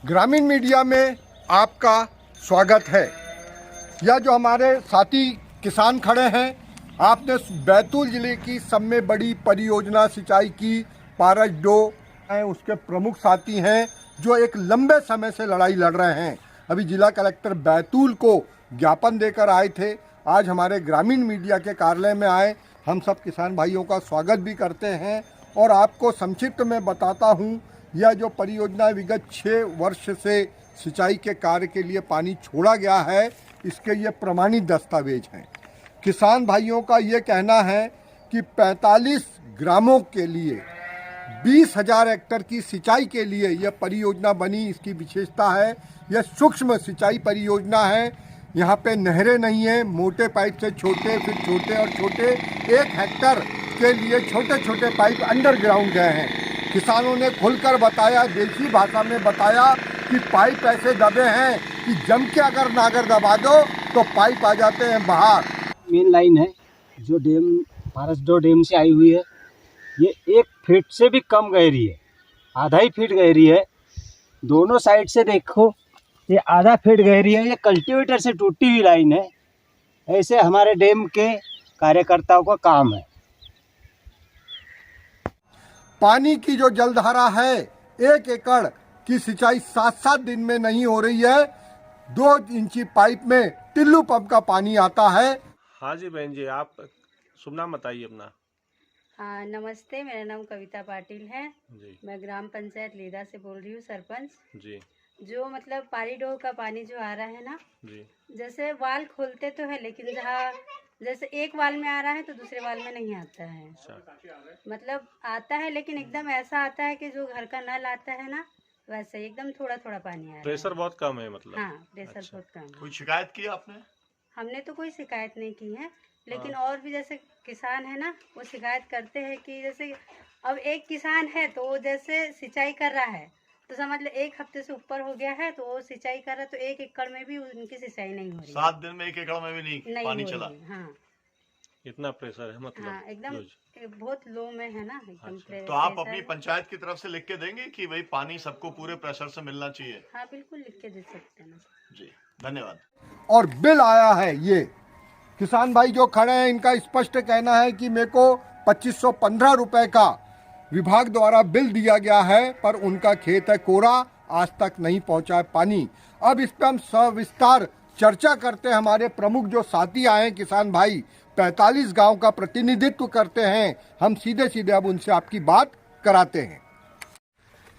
ग्रामीण मीडिया में आपका स्वागत है। यह जो हमारे साथी किसान खड़े हैं, आपने बैतूल जिले की सब में बड़ी परियोजना सिंचाई की पारस डो हैं, उसके प्रमुख साथी हैं जो एक लंबे समय से लड़ाई लड़ रहे हैं। अभी जिला कलेक्टर बैतूल को ज्ञापन देकर आए थे, आज हमारे ग्रामीण मीडिया के कार्यालय में आए। हम सब किसान भाइयों का स्वागत भी करते हैं और आपको संक्षिप्त में बताता हूँ, यह जो परियोजना विगत 6 वर्ष से सिंचाई के कार्य के लिए पानी छोड़ा गया है, इसके ये प्रमाणित दस्तावेज हैं। किसान भाइयों का ये कहना है कि 45 ग्रामों के लिए 20,000 हेक्टेयर की सिंचाई के लिए यह परियोजना बनी। इसकी विशेषता है, यह सूक्ष्म सिंचाई परियोजना है। यहाँ पे नहरें नहीं हैं, मोटे पाइप से छोटे, फिर छोटे और छोटे, 1 हेक्टेयर के लिए छोटे छोटे पाइप अंडरग्राउंड गए हैं। किसानों ने खुलकर बताया, देसी भाषा में बताया कि पाइप ऐसे दबे हैं कि जम के अगर नागर दबा दो तो पाइप आ जाते हैं बाहर। मेन लाइन है जो डैम पारस डो डैम से आई हुई है, ये 1 फीट से भी कम गहरी है, आधा ही फीट गहरी है। दोनों साइड से देखो, ये आधा फीट गहरी है। ये कल्टीवेटर से टूटी हुई लाइन है। ऐसे हमारे डैम के कार्यकर्ताओं का काम है। पानी की जो जलधारा है, 1 एकड़ की सिंचाई 7-7 दिन में नहीं हो रही है। 2 इंची पाइप में टिल्लू पंप का पानी आता है। हाँ जी बहन जी, आप शुभ नाम बताइए अपना। हाँ नमस्ते, मेरा नाम कविता पाटिल है जी। मैं ग्राम पंचायत लीदा से बोल रही हूँ, सरपंच जी जो मतलब पारीडोह का पानी जो आ रहा है ना, जी। जैसे वाल खोलते तो है, लेकिन जहाँ जैसे एक वाल में आ रहा है तो दूसरे वाल में नहीं आता है। मतलब आता है लेकिन एकदम ऐसा आता है कि जो घर का नल आता है ना, वैसे ही एकदम थोड़ा थोड़ा पानी आ रहा है। प्रेशर बहुत कम है मतलब। हाँ, प्रेशर अच्छा। बहुत कम है। कोई शिकायत की आपने? हमने तो कोई शिकायत नहीं की है, लेकिन और भी जैसे किसान है ना, वो शिकायत करते हैं कि जैसे अब एक किसान है तो वो जैसे सिंचाई कर रहा है, तो समझ लो 1 हफ्ते से ऊपर हो गया है, तो वो सिंचाई कर रहा है, तो 1 एकड़ में भी उनकी सिंचाई नहीं हो रही। 7 दिन में 1 एकड़ में भी नहीं पानी हो चला। रही है। हाँ इतना प्रेशर है मतलब। हाँ, एकदम बहुत लो में है ना, एकदम तो आप अपनी पंचायत की तरफ से लिख के देंगे कि भाई पानी सबको पूरे प्रेशर से मिलना चाहिए? हाँ बिल्कुल लिख के दे सकते हैं ना। जी धन्यवाद। और बिल आया है, ये किसान भाई जो खड़े हैं इनका स्पष्ट कहना है कि मेरे को 2515 रुपए का विभाग द्वारा बिल दिया गया है, पर उनका खेत है कोरा, आज तक नहीं पहुंचा है पानी। अब इस पर हम सविस्तार चर्चा करते हैं। हमारे प्रमुख जो साथी आए हैं किसान भाई, 45 गांव का प्रतिनिधित्व करते हैं, हम सीधे सीधे अब उनसे आपकी बात कराते हैं।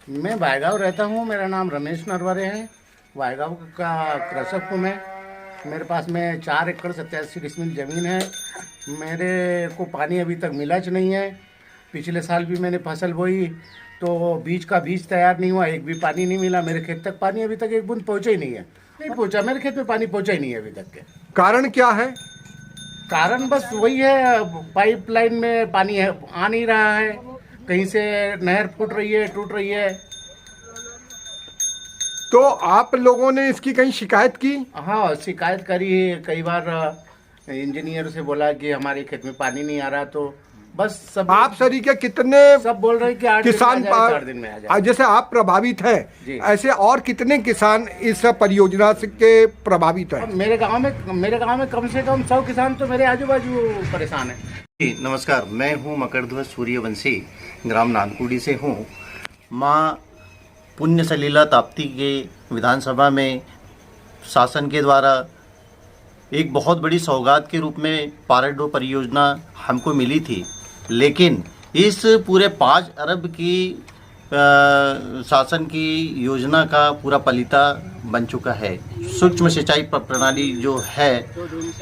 मैं वायगांव रहता हूँ, मेरा नाम रमेश नरवरे है। वायगांव का कृषक हूँ मैं। मेरे पास में 4 एकड़ 87 डिसमिल ज़मीन है। मेरे को पानी अभी तक मिला नहीं है। पिछले साल भी मैंने फसल बोई तो बीज का बीज तैयार नहीं हुआ, एक भी पानी नहीं मिला। मेरे खेत तक पानी अभी तक एक बूंद पहुँचा ही नहीं है, नहीं पहुँचा। मेरे खेत में पानी पहुँचा ही नहीं है अभी तक के। कारण क्या है? कारण बस वही है, पाइपलाइन में पानी है, आ नहीं रहा है। कहीं से नहर फूट रही है, टूट रही है। तो आप लोगों ने इसकी कहीं शिकायत की? हाँ शिकायत करी है कई बार। इंजीनियर से बोला कि हमारे खेत में पानी नहीं आ रहा, तो बस सब आप सरी के कितने सब बोल रहे हैं कि 8 किसान 4 दिन में आ जाए। जैसे आप प्रभावित हैं, ऐसे और कितने किसान इस परियोजना से के प्रभावित हैं? मेरे गांव में कम से कम 100 किसान तो मेरे आजू बाजू परेशान है। जी नमस्कार, मैं हूँ मकरध्वज सूर्यवंशी, ग्राम नानकुड़ी से हूँ। माँ पुण्य सलीला ताप्ती के विधानसभा में शासन के द्वारा एक बहुत बड़ी सौगात के रूप में पारस डो परियोजना हमको मिली थी, लेकिन इस पूरे 5 अरब की शासन की योजना का पूरा पलीता बन चुका है। सूक्ष्म सिंचाई प्रणाली जो है,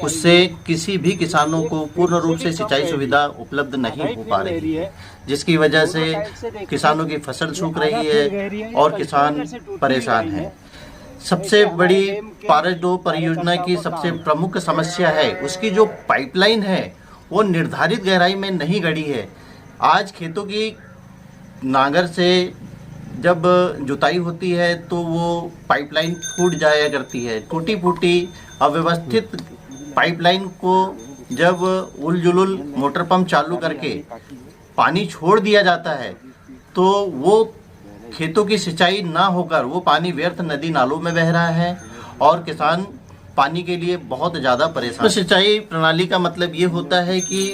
उससे किसी भी किसानों को पूर्ण रूप से सिंचाई सुविधा उपलब्ध नहीं हो पा रही है, जिसकी वजह से किसानों की फसल सूख रही है और किसान परेशान हैं। सबसे बड़ी पारस डो परियोजना की सबसे प्रमुख समस्या है, उसकी जो पाइपलाइन है वो निर्धारित गहराई में नहीं गड़ी है। आज खेतों की नांगर से जब जुताई होती है तो वो पाइपलाइन फूट जाया करती है। टूटी फूटी अव्यवस्थित पाइपलाइन को जब उल जुलुल मोटर पंप चालू करके पानी छोड़ दिया जाता है तो वो खेतों की सिंचाई ना होकर वो पानी व्यर्थ नदी नालों में बह रहा है और किसान पानी के लिए बहुत ज़्यादा परेशान। तो सिंचाई प्रणाली का मतलब ये होता है कि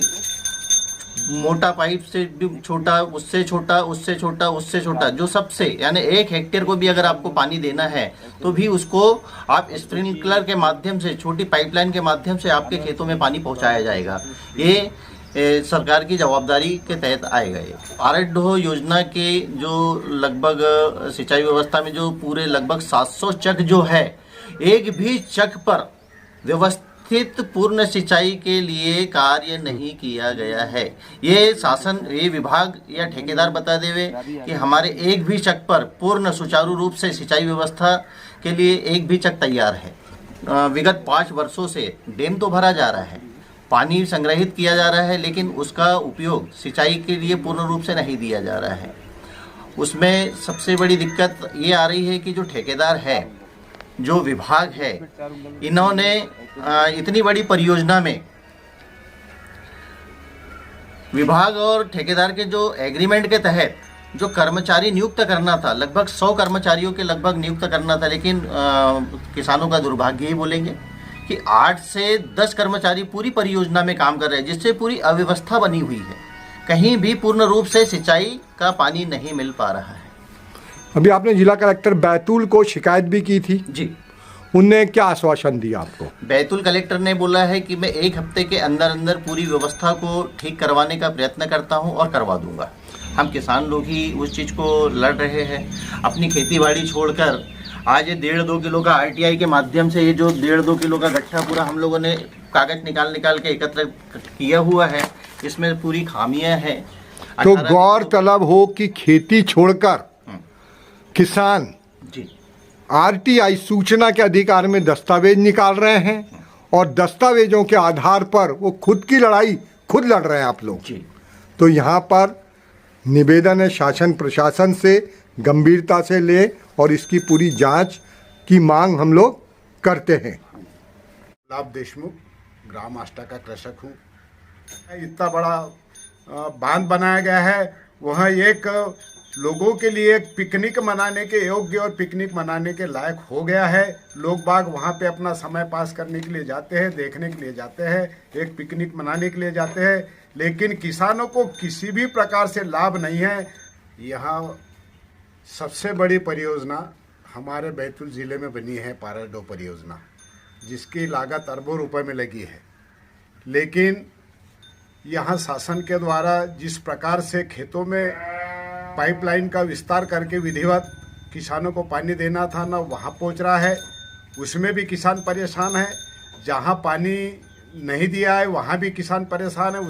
मोटा पाइप से भी छोटा, उससे छोटा, उससे छोटा, उससे छोटा, जो सबसे यानी 1 हेक्टेयर को भी अगर आपको पानी देना है तो भी उसको आप स्प्रिंकलर के माध्यम से, छोटी पाइपलाइन के माध्यम से आपके खेतों में पानी पहुंचाया जाएगा। ये सरकार की जवाबदारी के तहत आएगा। ये भारत योजना के जो लगभग सिंचाई व्यवस्था में जो पूरे लगभग 700 चक जो है, एक भी चक पर व्यवस्थित पूर्ण सिंचाई के लिए कार्य नहीं किया गया है। ये शासन, ये विभाग या ठेकेदार बता देवे कि हमारे एक भी चक पर पूर्ण सुचारू रूप से सिंचाई व्यवस्था के लिए एक भी चक तैयार है। विगत 5 वर्षों से डैम तो भरा जा रहा है, पानी संग्रहित किया जा रहा है, लेकिन उसका उपयोग सिंचाई के लिए पूर्ण रूप से नहीं दिया जा रहा है। उसमें सबसे बड़ी दिक्कत ये आ रही है कि जो ठेकेदार है, जो विभाग है, इन्होंने इतनी बड़ी परियोजना में विभाग और ठेकेदार के जो एग्रीमेंट के तहत जो कर्मचारी नियुक्त करना था, लगभग 100 कर्मचारियों के लगभग नियुक्त करना था, लेकिन किसानों का दुर्भाग्य ही बोलेंगे कि 8 से 10 कर्मचारी पूरी परियोजना में काम कर रहे हैं, जिससे पूरी अव्यवस्था बनी हुई है। कहीं भी पूर्ण रूप से सिंचाई का पानी नहीं मिल पा रहा है। अभी आपने जिला कलेक्टर बैतूल को शिकायत भी की थी जी, उनने क्या आश्वासन दिया आपको? बैतूल कलेक्टर ने बोला है कि मैं 1 हफ्ते के अंदर अंदर पूरी व्यवस्था को ठीक करवाने का प्रयत्न करता हूं और करवा दूंगा। हम किसान लोग ही उस चीज़ को लड़ रहे हैं। अपनी खेती बाड़ी छोड़कर आज ये 1.5-2 किलो का RTI के माध्यम से ये जो 1.5-2 किलो का गट्ठा पूरा हम लोगों ने कागज निकाल के एकत्र किया हुआ है, इसमें पूरी खामियां हैं। तो गौरतलब हो कि खेती छोड़कर किसान जी RTI सूचना के अधिकार में दस्तावेज निकाल रहे हैं और दस्तावेजों के आधार पर वो खुद की लड़ाई खुद लड़ रहे हैं आप लोग जी। तो यहाँ पर निवेदन है शासन प्रशासन से गंभीरता से ले और इसकी पूरी जांच की मांग हम लोग करते हैं। लाभ देशमुख, ग्राम आष्टा का कृषक हूँ। इतना बड़ा बांध बनाया गया है, वह एक लोगों के लिए एक पिकनिक मनाने के योग्य और पिकनिक मनाने के लायक हो गया है। लोग बाग वहाँ पे अपना समय पास करने के लिए जाते हैं, देखने के लिए जाते हैं, एक पिकनिक मनाने के लिए जाते हैं, लेकिन किसानों को किसी भी प्रकार से लाभ नहीं है। यहाँ सबसे बड़ी परियोजना हमारे बैतूल ज़िले में बनी है पारसडो परियोजना, जिसकी लागत अरबों रुपए में लगी है, लेकिन यहाँ शासन के द्वारा जिस प्रकार से खेतों में पाइपलाइन का विस्तार करके विधिवत किसानों को पानी देना था ना, वहाँ पहुँच रहा है, उसमें भी किसान परेशान है। जहाँ पानी नहीं दिया है वहाँ भी किसान परेशान है।